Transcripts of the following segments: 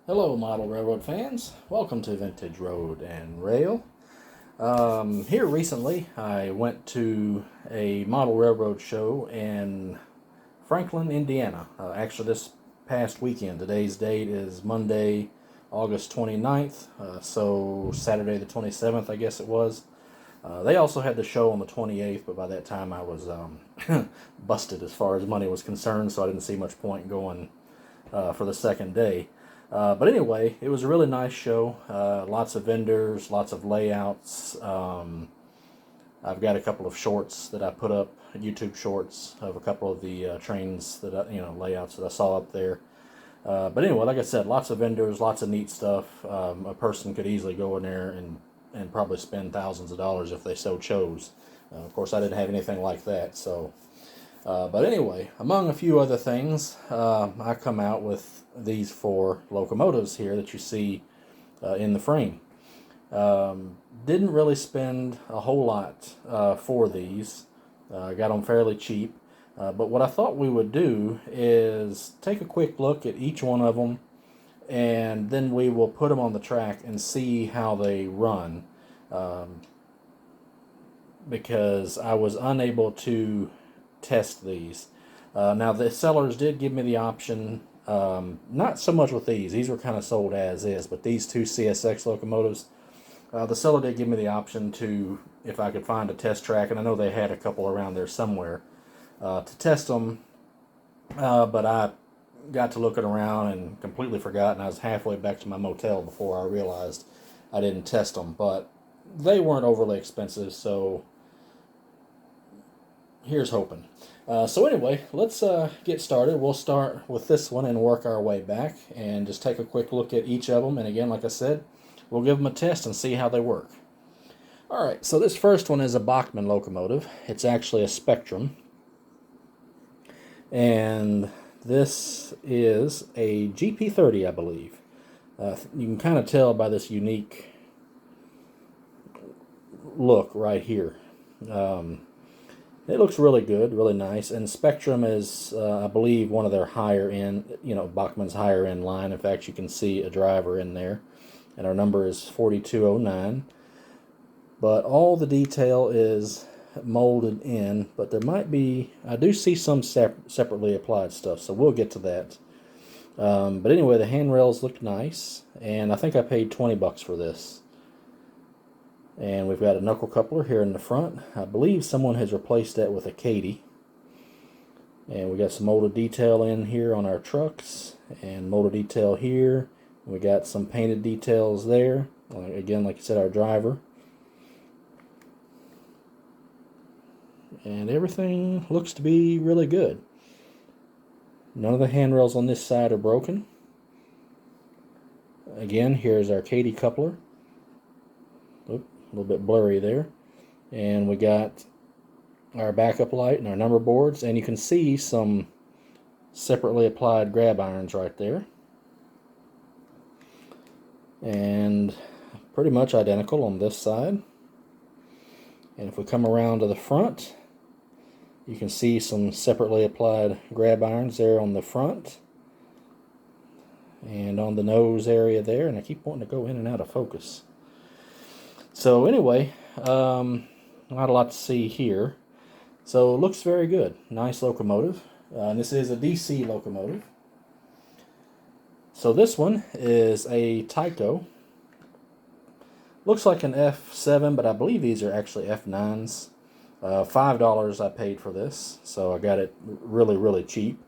Hello, model railroad fans. Welcome to Vintage Road and Rail. Here recently, I went to a model railroad show in Franklin, Indiana. Actually, this past weekend. Today's date is Monday, August 29th, so Saturday the 27th, I guess it was. They also had the show on the 28th, but by that time I was busted as far as money was concerned, so I didn't see much point going for the second day. But anyway, it was a really nice show. Lots of vendors, lots of layouts. I've got a couple of shorts that I put up, YouTube shorts of a couple of the trains that layouts that I saw up there. But anyway, like I said, lots of vendors, lots of neat stuff. A person could easily go in there and probably spend thousands of dollars if they so chose. Of course, I didn't have anything like that, so. But anyway, among a few other things, I come out with these four locomotives here that you see in the frame. Didn't really spend a whole lot for these. Got them fairly cheap. But what I thought we would do is take a quick look at each one of them, and then we will put them on the track and see how they run. Because I was unable to test these. Now the sellers did give me the option, not so much with these were kind of sold as is, but these two CSX locomotives, the seller did give me the option to, if I could find a test track, and I know they had a couple around there somewhere, to test them, but I got to looking around and completely forgot, and I was halfway back to my motel before I realized I didn't test them, but they weren't overly expensive, so here's hoping. So anyway, let's get started. We'll start with this one and work our way back and just take a quick look at each of them. And again, like I said, we'll give them a test and see how they work. Alright, so this first one is a Bachmann locomotive. It's actually a Spectrum. And this is a GP30, I believe. You can kind of tell by this unique look right here. It looks really good, really nice, and Spectrum is, I believe, one of their higher end, Bachmann's higher end line. In fact, you can see a driver in there, and our number is 4209. But all the detail is molded in, but there might be, I do see some separately applied stuff, so we'll get to that. But anyway, the handrails look nice, and I think I paid $20 for this. And we've got a knuckle coupler here in the front. I believe someone has replaced that with a Katy. And we got some molded detail in here on our trucks, and molded detail here. We got some painted details there. Again, like I said, our driver. And everything looks to be really good. None of the handrails on this side are broken. Again, here's our Katy coupler. A little bit blurry there, and we got our backup light and our number boards, and you can see some separately applied grab irons right there, and pretty much identical on this side. And if we come around to the front, you can see some separately applied grab irons there on the front and on the nose area there, and I keep wanting to go in and out of focus. So anyway, not a lot to see here. So it looks very good. Nice locomotive. And this is a DC locomotive. So this one is a Tyco. Looks like an F7, but I believe these are actually F9s. $5 I paid for this, so I got it really, really cheap.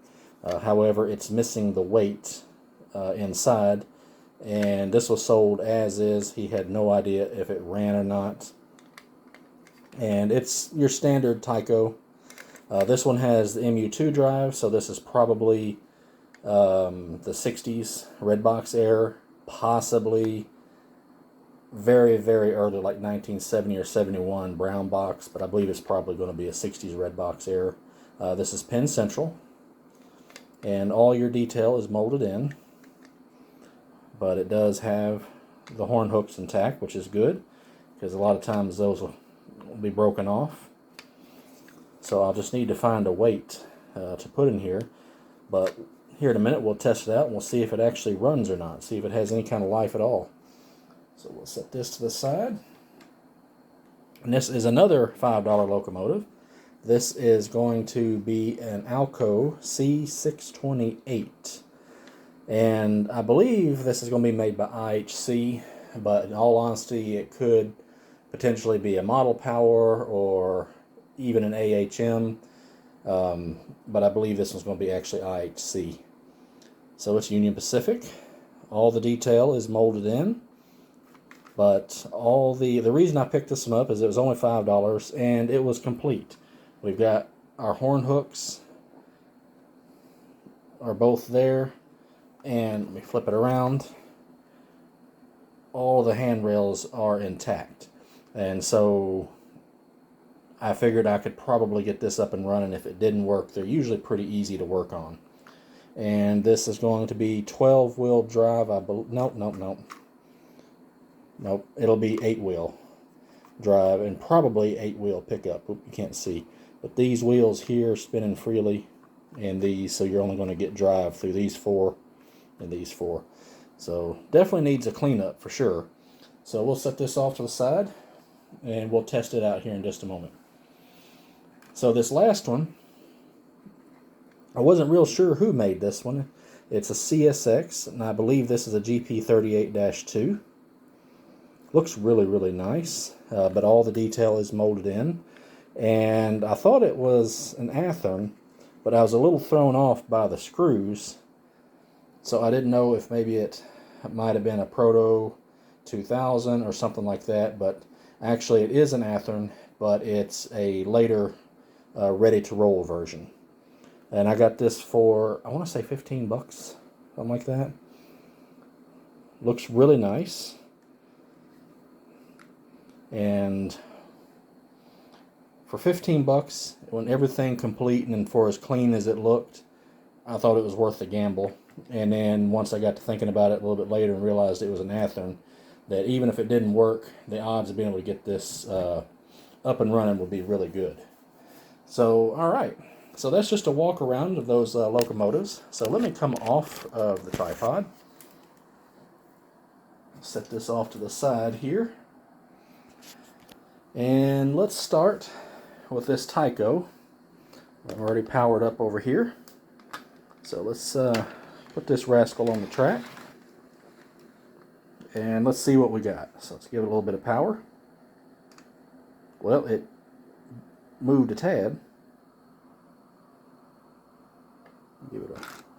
However, it's missing the weight inside. And this was sold as is. He had no idea if it ran or not. And it's your standard Tyco. This one has the MU2 drive, so this is probably the 60s red box air, possibly very, very early, like 1970 or 71 brown box, but I believe it's probably going to be a 60s red box air. This is Penn Central, and all your detail is molded in. But it does have the horn hooks intact, which is good, because a lot of times those will be broken off. So I'll just need to find a weight to put in here. But here in a minute, we'll test it out and we'll see if it actually runs or not, see if it has any kind of life at all. So we'll set this to the side. And this is another $5 locomotive. This is going to be an Tyco C628. And I believe this is going to be made by IHC, but in all honesty, it could potentially be a model power or even an AHM. But I believe this one's going to be actually IHC. So it's Union Pacific. All the detail is molded in. But the reason I picked this one up is it was only $5 and it was complete. We've got our horn hooks are both there, and let me flip it around. All the handrails are intact, and so I figured I could probably get this up and running. If it didn't work, they're usually pretty easy to work on. And this is going to be 12-wheel drive. Nope, it'll be 8-wheel drive and probably 8-wheel pickup. Oop, you can't see. But these wheels here are spinning freely, and these, so you're only going to get drive through these 4 and these 4. So definitely needs a cleanup for sure. So we'll set this off to the side and we'll test it out here in just a moment. So this last one, I wasn't real sure who made this one. It's a CSX, and I believe this is a GP38-2. Looks really, really nice, but all the detail is molded in. And I thought it was an Athearn, but I was a little thrown off by the screws. So I didn't know if maybe it might have been a Proto 2000 or something like that. But actually it is an Athearn, but it's a later ready-to-roll version. And I got this for, I want to say 15 bucks, something like that. Looks really nice. And for 15 bucks, when everything complete and for as clean as it looked, I thought it was worth the gamble. And then once I got to thinking about it a little bit later and realized it was an Athearn, that even if it didn't work, the odds of being able to get this up and running would be really good. So, alright. So that's just a walk around of those locomotives. So let me come off of the tripod. Set this off to the side here. And let's start with this Tyco. I'm already powered up over here. So let's put this rascal on the track. And let's see what we got. So let's give it a little bit of power. Well, it moved a tad. Give it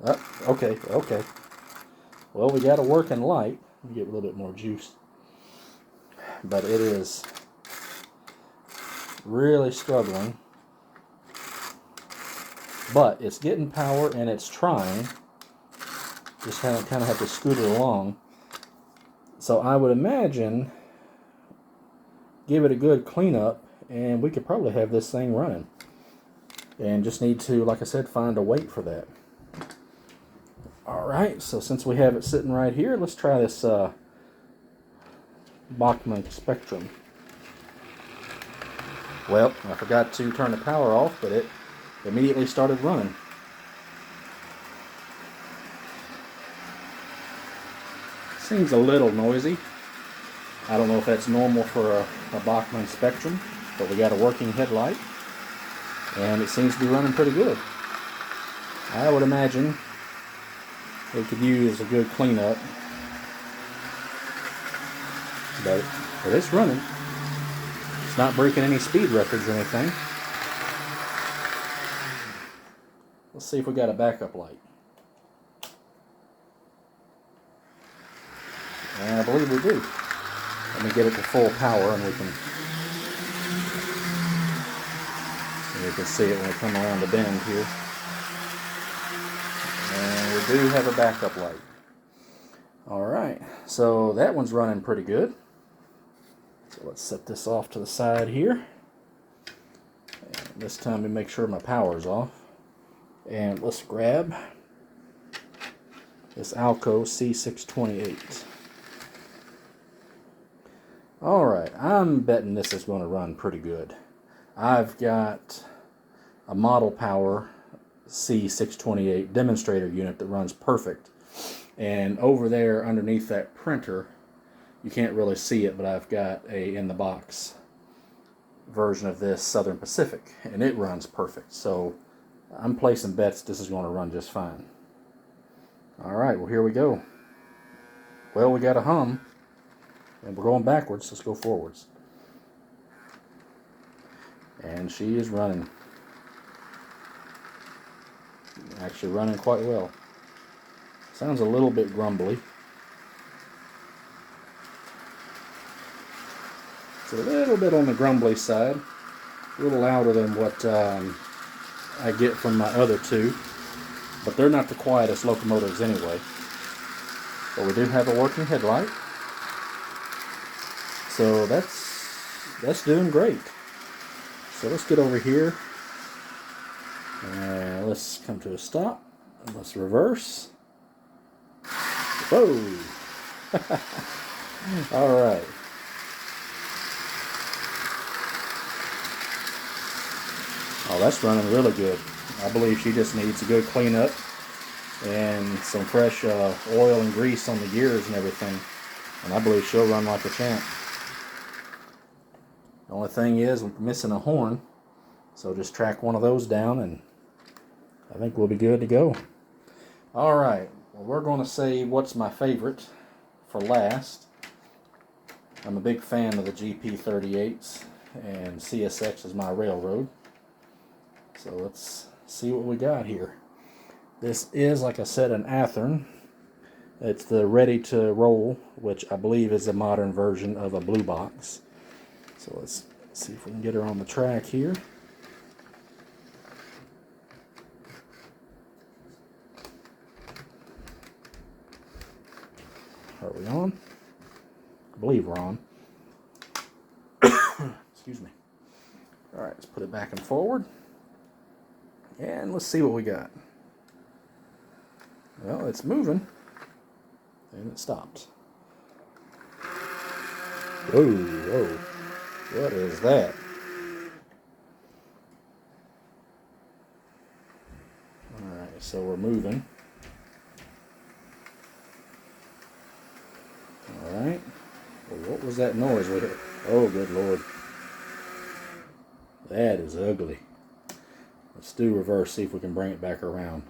a... okay. Well, we got a working light. Let me give it a little bit more juice. But it is really struggling. But it's getting power and it's trying. Just kind of have to scoot it along. So I would imagine give it a good cleanup and we could probably have this thing running. And just need to, like I said, find a weight for that. Alright, so since we have it sitting right here, let's try this Bachmann Spectrum. Well, I forgot to turn the power off, but it immediately started running. Seems a little noisy. I don't know if that's normal for a Bachmann Spectrum, but we got a working headlight, and it seems to be running pretty good. I would imagine it could use a good cleanup, but it's running. It's not breaking any speed records or anything. Let's see if we got a backup light. And I believe we do. Let me get it to full power and you can see it when we come around the bend here. And we do have a backup light. Alright, so that one's running pretty good. So let's set this off to the side here. And this time to make sure my power's off. And let's grab this Tyco C628. Alright, I'm betting this is going to run pretty good. I've got a model power C628 demonstrator unit that runs perfect. And over there underneath that printer, you can't really see it, but I've got a in the box version of this Southern Pacific, and it runs perfect. So I'm placing bets this is going to run just fine. Alright, well, here we go. Well, we got a hum, and we're going backwards. Let's go forwards. And she is running. Actually running quite well. Sounds a little bit grumbly. It's a little bit on the grumbly side. A little louder than what I get from my other two. But they're not the quietest locomotives anyway. But we do have a working headlight. So that's doing great. So let's get over here. And let's come to a stop. And let's reverse. Whoa! Alright. Oh, that's running really good. I believe she just needs a good cleanup and some fresh oil and grease on the gears and everything. And I believe she'll run like a champ. The only thing is we're missing a horn. So just track one of those down and I think we'll be good to go. Alright, well, we're going to save what's my favorite for last. I'm a big fan of the GP38s and CSX is my railroad. So let's see what we got here. This is, like I said, an Athearn. It's the ready to roll, which I believe is a modern version of a blue box. So let's see if we can get her on the track here. Are we on? I believe we're on. Excuse me. Alright, let's put it back and forward. And let's see what we got. Well, it's moving. And it stops. Whoa, whoa. What is that? Alright, so we're moving. Alright. Well, what was that noise with it? Oh, good Lord. That is ugly. Let's do reverse, see if we can bring it back around.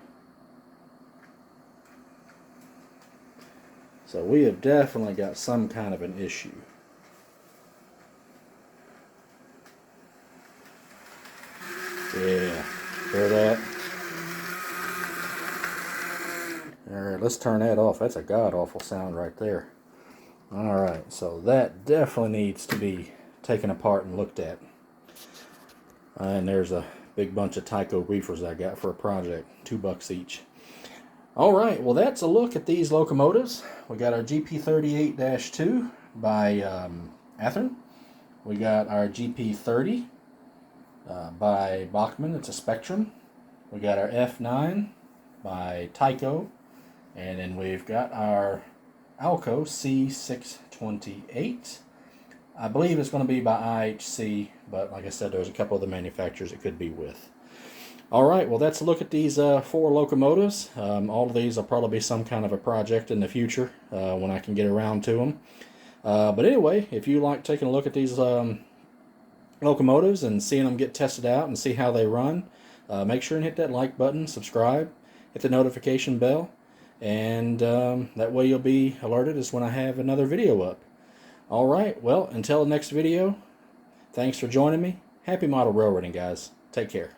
So we have definitely got some kind of an issue. Yeah, hear that? Alright, let's turn that off. That's a god-awful sound right there. Alright, so that definitely needs to be taken apart and looked at. And there's a big bunch of Tyco reefers I got for a project, $2 each. Alright, well that's a look at these locomotives. We got our GP38-2 by Athearn. We got our GP30 by Bachmann, it's a Spectrum. We got our F9 by Tyco. And then we've got our Alco C628. I believe it's going to be by IHC, but like I said, there's a couple of the manufacturers it could be with. Alright, well that's a look at these 4 locomotives. All of these will probably be some kind of a project in the future when I can get around to them. But anyway, if you like taking a look at these locomotives and seeing them get tested out and see how they run, make sure and hit that like button, subscribe, hit the notification bell, and that way you'll be alerted as when I have another video up. Alright, well, until the next video, thanks for joining me. Happy model railroading, guys. Take care.